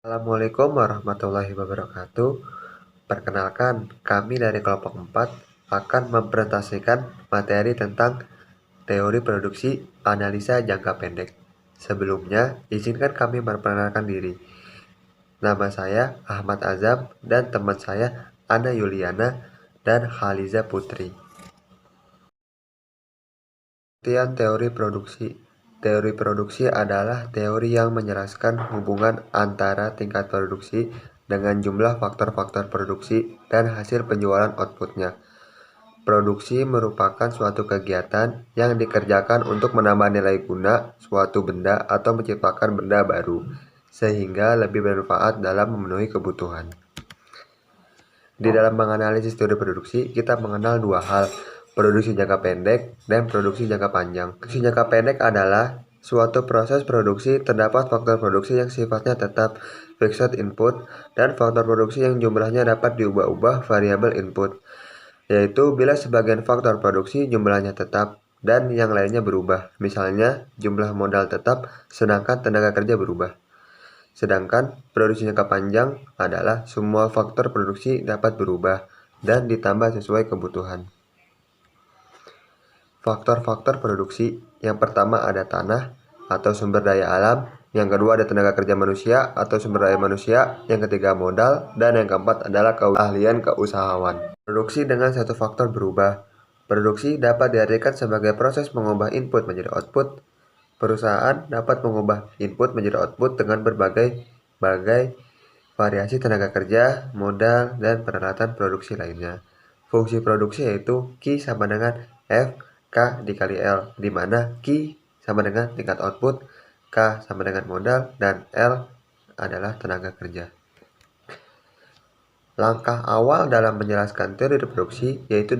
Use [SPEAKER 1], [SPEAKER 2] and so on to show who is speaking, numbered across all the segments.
[SPEAKER 1] Assalamualaikum warahmatullahi wabarakatuh. Perkenalkan, kami dari kelompok 4 akan mempresentasikan materi tentang teori produksi analisa jangka pendek. Sebelumnya, izinkan kami memperkenalkan diri. Nama saya Ahmad Azam dan teman saya Ana Yuliana dan Khaliza Putri. Pengertian teori produksi. Teori produksi adalah teori yang menjelaskan hubungan antara tingkat produksi dengan jumlah faktor-faktor produksi dan hasil penjualan outputnya. Produksi merupakan suatu kegiatan yang dikerjakan untuk menambah nilai guna suatu benda atau menciptakan benda baru, sehingga lebih bermanfaat dalam memenuhi kebutuhan. Di dalam menganalisis teori produksi, kita mengenal dua hal, produksi jangka pendek dan produksi jangka panjang. Produksi jangka pendek adalah suatu proses produksi terdapat faktor produksi yang sifatnya tetap fixed input dan faktor produksi yang jumlahnya dapat diubah-ubah variabel input, yaitu bila sebagian faktor produksi jumlahnya tetap dan yang lainnya berubah. Misalnya, jumlah modal tetap sedangkan tenaga kerja berubah. Sedangkan produksi jangka panjang adalah semua faktor produksi dapat berubah dan ditambah sesuai kebutuhan. Faktor-faktor produksi, yang pertama ada tanah atau sumber daya alam, yang kedua ada tenaga kerja manusia atau sumber daya manusia, yang ketiga modal, dan yang keempat adalah keahlian keusahawan. Produksi dengan satu faktor berubah. Produksi dapat diartikan sebagai proses mengubah input menjadi output. Perusahaan dapat mengubah input menjadi output dengan berbagai variasi tenaga kerja, modal, dan peralatan produksi lainnya. Fungsi produksi yaitu Q sama dengan F K dikali L, di mana Q sama dengan tingkat output, K sama dengan modal, dan L adalah tenaga kerja. Langkah awal dalam menjelaskan teori produksi yaitu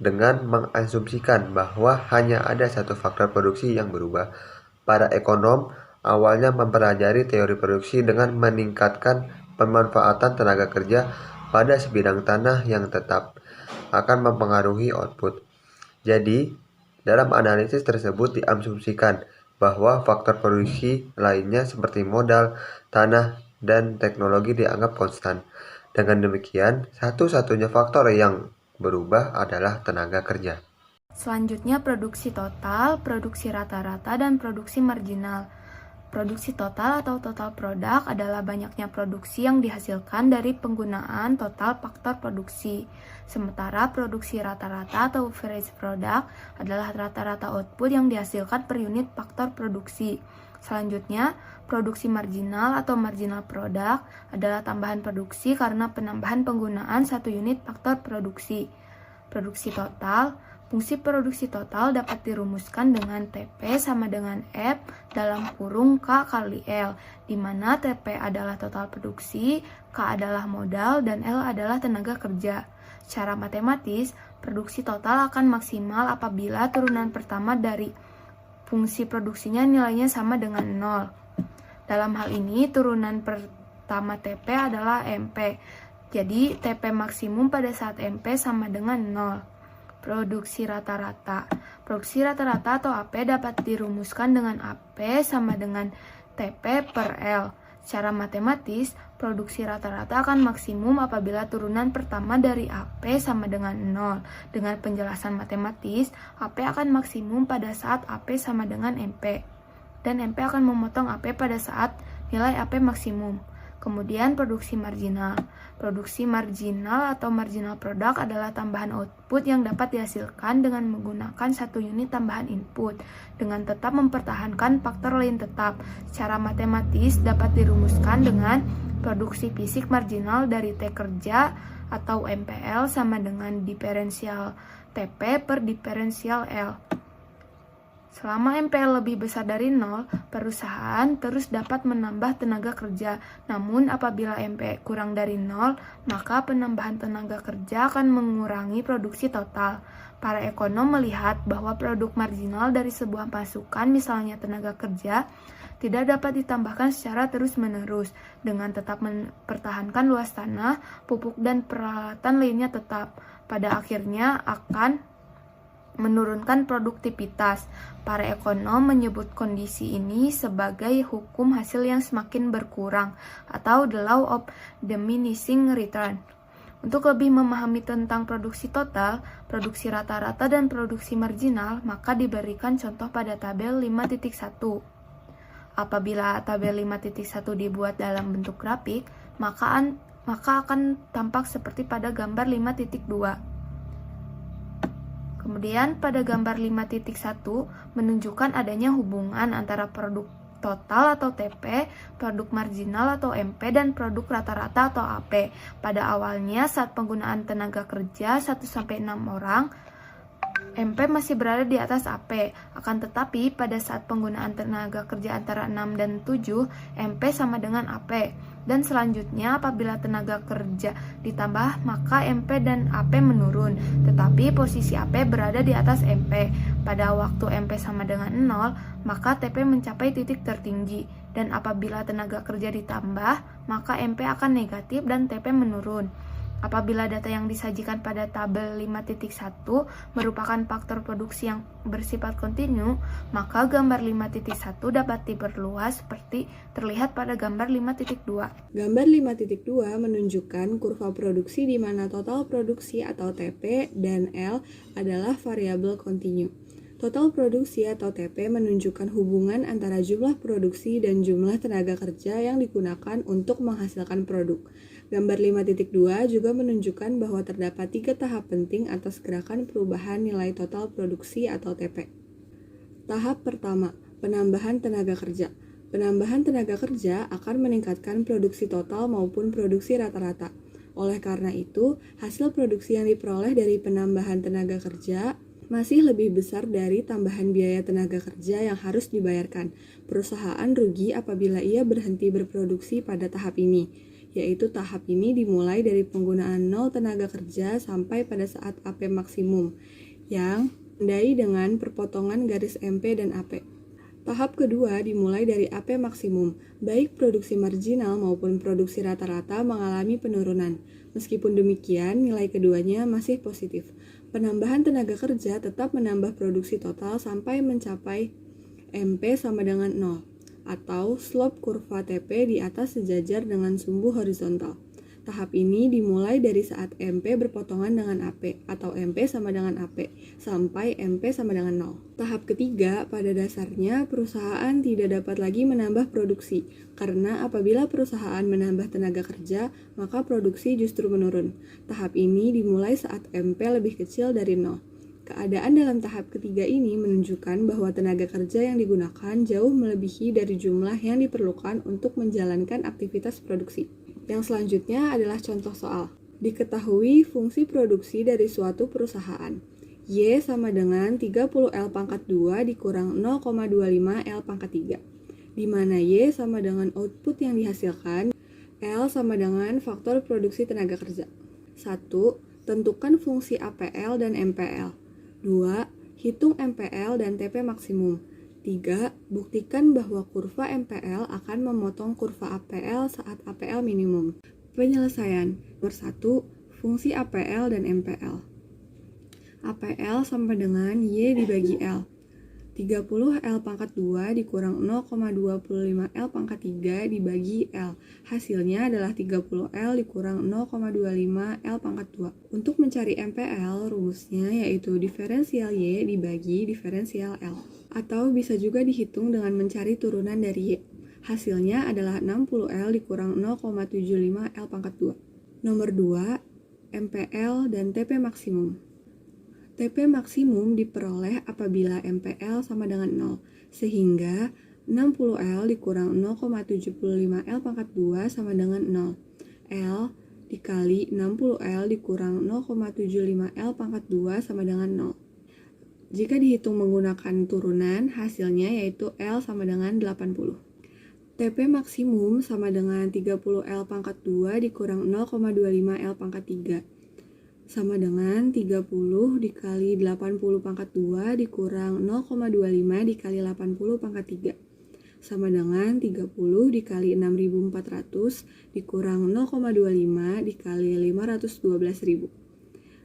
[SPEAKER 1] dengan mengasumsikan bahwa hanya ada satu faktor produksi yang berubah. Para ekonom awalnya mempelajari teori produksi dengan meningkatkan pemanfaatan tenaga kerja pada sebidang tanah yang tetap akan mempengaruhi output. Jadi, dalam analisis tersebut diasumsikan bahwa faktor produksi lainnya seperti modal, tanah, dan teknologi dianggap konstan. Dengan demikian, satu-satunya faktor yang berubah adalah tenaga kerja.
[SPEAKER 2] Selanjutnya produksi total, produksi rata-rata, dan produksi marginal. Produksi total atau total produk adalah banyaknya produksi yang dihasilkan dari penggunaan total faktor produksi. Sementara produksi rata-rata atau average product adalah rata-rata output yang dihasilkan per unit faktor produksi. Selanjutnya, produksi marginal atau marginal product adalah tambahan produksi karena penambahan penggunaan satu unit faktor produksi. Produksi total, fungsi produksi total dapat dirumuskan dengan TP sama dengan F dalam kurung K kali L, di mana TP adalah total produksi, K adalah modal, dan L adalah tenaga kerja. Secara matematis, produksi total akan maksimal apabila turunan pertama dari fungsi produksinya nilainya sama dengan 0. Dalam hal ini, turunan pertama TP adalah MP. Jadi, TP maksimum pada saat MP sama dengan 0. Produksi rata-rata. Produksi rata-rata atau AP dapat dirumuskan dengan AP sama dengan TP per L. Secara matematis, produksi rata-rata akan maksimum apabila turunan pertama dari AP sama dengan 0. Dengan penjelasan matematis, AP akan maksimum pada saat AP sama dengan MP. Dan MP akan memotong AP pada saat nilai AP maksimum. Kemudian produksi marginal. Produksi marginal atau marginal product adalah tambahan output yang dapat dihasilkan dengan menggunakan satu unit tambahan input dengan tetap mempertahankan faktor lain tetap. Secara matematis dapat dirumuskan dengan produksi fisik marginal dari T kerja atau MPL sama dengan diferensial TP per diferensial L. Selama MPL lebih besar dari 0, perusahaan terus dapat menambah tenaga kerja. Namun apabila MP kurang dari 0, maka penambahan tenaga kerja akan mengurangi produksi total. Para ekonom melihat bahwa produk marginal dari sebuah masukan, misalnya tenaga kerja, tidak dapat ditambahkan secara terus-menerus dengan tetap mempertahankan luas tanah, pupuk, dan peralatan lainnya tetap. Pada akhirnya akan menurunkan produktivitas. Para ekonom menyebut kondisi ini sebagai hukum hasil yang semakin berkurang atau the law of diminishing return. Untuk lebih memahami tentang produksi total, produksi rata-rata, dan produksi marginal, maka diberikan contoh pada tabel 5.1. Apabila tabel 5.1 dibuat dalam bentuk grafik, maka akan tampak seperti pada gambar 5.2. Kemudian pada gambar 5.1 menunjukkan adanya hubungan antara produk total atau TP, produk marginal atau MP, dan produk rata-rata atau AP. Pada awalnya saat penggunaan tenaga kerja 1-6 orang, MP masih berada di atas AP. Akan tetapi pada saat penggunaan tenaga kerja antara 6 dan 7, MP sama dengan AP. Dan selanjutnya apabila tenaga kerja ditambah maka MP dan AP menurun, tetapi posisi AP berada di atas MP. Pada waktu MP sama dengan 0, maka TP mencapai titik tertinggi, dan apabila tenaga kerja ditambah, maka MP akan negatif dan TP menurun. Apabila data yang disajikan pada tabel 5.1 merupakan faktor produksi yang bersifat kontinu, maka gambar 5.1 dapat diperluas seperti terlihat pada gambar 5.2.
[SPEAKER 3] Gambar 5.2 menunjukkan kurva produksi di mana total produksi atau TP dan L adalah variabel kontinu. Total produksi atau TP menunjukkan hubungan antara jumlah produksi dan jumlah tenaga kerja yang digunakan untuk menghasilkan produk. Gambar 5.2 juga menunjukkan bahwa terdapat 3 tahap penting atas gerakan perubahan nilai total produksi atau TP. Tahap pertama, penambahan tenaga kerja. Penambahan tenaga kerja akan meningkatkan produksi total maupun produksi rata-rata. Oleh karena itu, hasil produksi yang diperoleh dari penambahan tenaga kerja masih lebih besar dari tambahan biaya tenaga kerja yang harus dibayarkan. Perusahaan rugi apabila ia berhenti berproduksi pada tahap ini, yaitu tahap ini dimulai dari penggunaan 0 tenaga kerja sampai pada saat AP maksimum, yang ditandai dengan perpotongan garis MP dan AP. Tahap kedua dimulai dari AP maksimum, baik produksi marginal maupun produksi rata-rata mengalami penurunan. Meskipun demikian, nilai keduanya masih positif. Penambahan tenaga kerja tetap menambah produksi total sampai mencapai MP sama dengan 0, atau slope kurva TP di atas sejajar dengan sumbu horizontal. Tahap ini dimulai dari saat MP berpotongan dengan AP atau MP sama dengan AP sampai MP sama dengan 0. Tahap ketiga, pada dasarnya perusahaan tidak dapat lagi menambah produksi karena apabila perusahaan menambah tenaga kerja, maka produksi justru menurun. Tahap ini dimulai saat MP lebih kecil dari 0. Keadaan dalam tahap ketiga ini menunjukkan bahwa tenaga kerja yang digunakan jauh melebihi dari jumlah yang diperlukan untuk menjalankan aktivitas produksi. Yang selanjutnya adalah contoh soal. Diketahui fungsi produksi dari suatu perusahaan. Y sama dengan 30L pangkat 2 dikurang 0,25 L pangkat 3. Di mana Y sama dengan output yang dihasilkan, L sama dengan faktor produksi tenaga kerja. 1. Tentukan fungsi APL dan MPL. 2. Hitung MPL dan TP maksimum. 3. Buktikan bahwa kurva MPL akan memotong kurva APL saat APL minimum. Penyelesaian. Nomor 1. Fungsi APL dan MPL. APL sama dengan Y dibagi L. 30L pangkat 2 dikurang 0,25 L pangkat 3 dibagi L. Hasilnya adalah 30L dikurang 0,25 L pangkat 2. Untuk mencari MPL, rumusnya yaitu diferensial Y dibagi diferensial L. Atau bisa juga dihitung dengan mencari turunan dari Y. Hasilnya adalah 60L dikurang 0,75 L pangkat 2. Nomor 2, MPL dan TP maksimum. TP maksimum diperoleh apabila MPL sama dengan 0, sehingga 60L dikurang 0,75 L pangkat 2 sama dengan 0. L dikali 60L dikurang 0,75 L pangkat 2 sama dengan 0. Jika dihitung menggunakan turunan, hasilnya yaitu L sama dengan 80. TP maksimum sama dengan 30L pangkat 2 dikurang 0,25 L pangkat 3. Sama dengan 30 dikali 80 pangkat 2 dikurang 0,25 dikali 80 pangkat 3. Sama dengan 30 dikali 6.400 dikurang 0,25 dikali 512.000.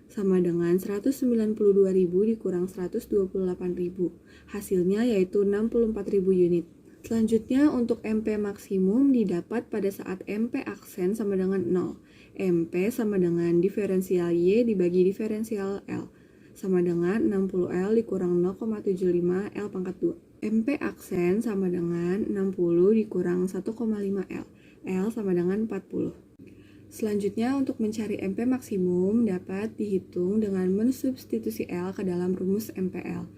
[SPEAKER 3] sama dengan 192.000 dikurang 128.000. Hasilnya yaitu 64.000 unit. Selanjutnya untuk MP maksimum didapat pada saat MP aksen sama dengan 0. MP sama dengan diferensial Y dibagi diferensial L sama dengan 60L dikurang 0,75 L pangkat 2. MP aksen sama dengan 60 dikurang 1,5 L. L sama dengan 40. Selanjutnya untuk mencari MP maksimum dapat dihitung dengan mensubstitusi L ke dalam rumus MPL.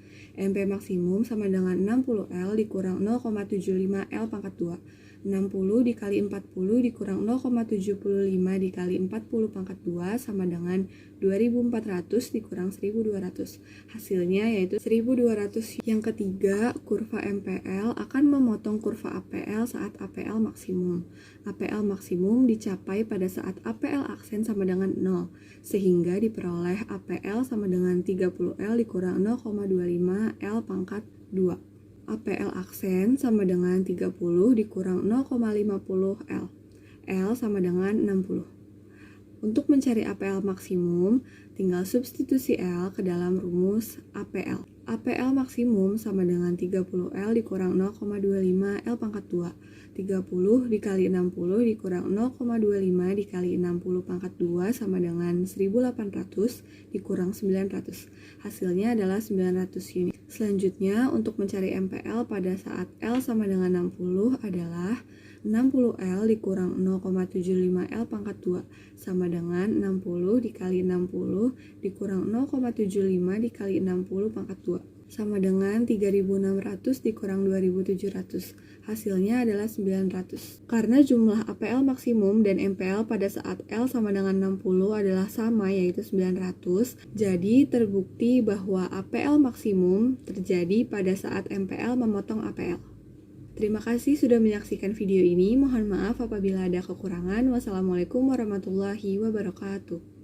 [SPEAKER 3] MP maksimum sama dengan 60L dikurang 0,75 L pangkat 2. 60 dikali 40 dikurang 0,75 dikali 40 pangkat 2 sama dengan 2400 dikurang 1200. Hasilnya yaitu 1200. Yang ketiga, kurva MPL akan memotong kurva APL saat APL maksimum. APL maksimum dicapai pada saat APL aksen sama dengan 0, sehingga diperoleh APL sama dengan 30L dikurang 0,25 L pangkat 2. APL aksen sama dengan 30 dikurang 0,50 L. L sama dengan 60. Untuk mencari APL maksimum, tinggal substitusi L ke dalam rumus APL. APL maksimum sama dengan 30L dikurang 0,25 L pangkat 2. 30 dikali 60 dikurang 0,25 dikali 60 pangkat 2 sama dengan 1800 dikurang 900. Hasilnya adalah 900 unit. Selanjutnya, untuk mencari MPL pada saat L sama dengan 60 adalah 60L dikurang 0,75 L pangkat 2 sama dengan 60 dikali 60 dikurang 0,75 dikali 60 pangkat 2 sama dengan 3.600 dikurang 2.700. Hasilnya adalah 900. Karena jumlah APL maksimum dan MPL pada saat L sama dengan 60 adalah sama yaitu 900, jadi terbukti bahwa APL maksimum terjadi pada saat MPL memotong APL. Terima kasih sudah menyaksikan video ini. Mohon maaf apabila ada kekurangan. Wassalamualaikum warahmatullahi wabarakatuh.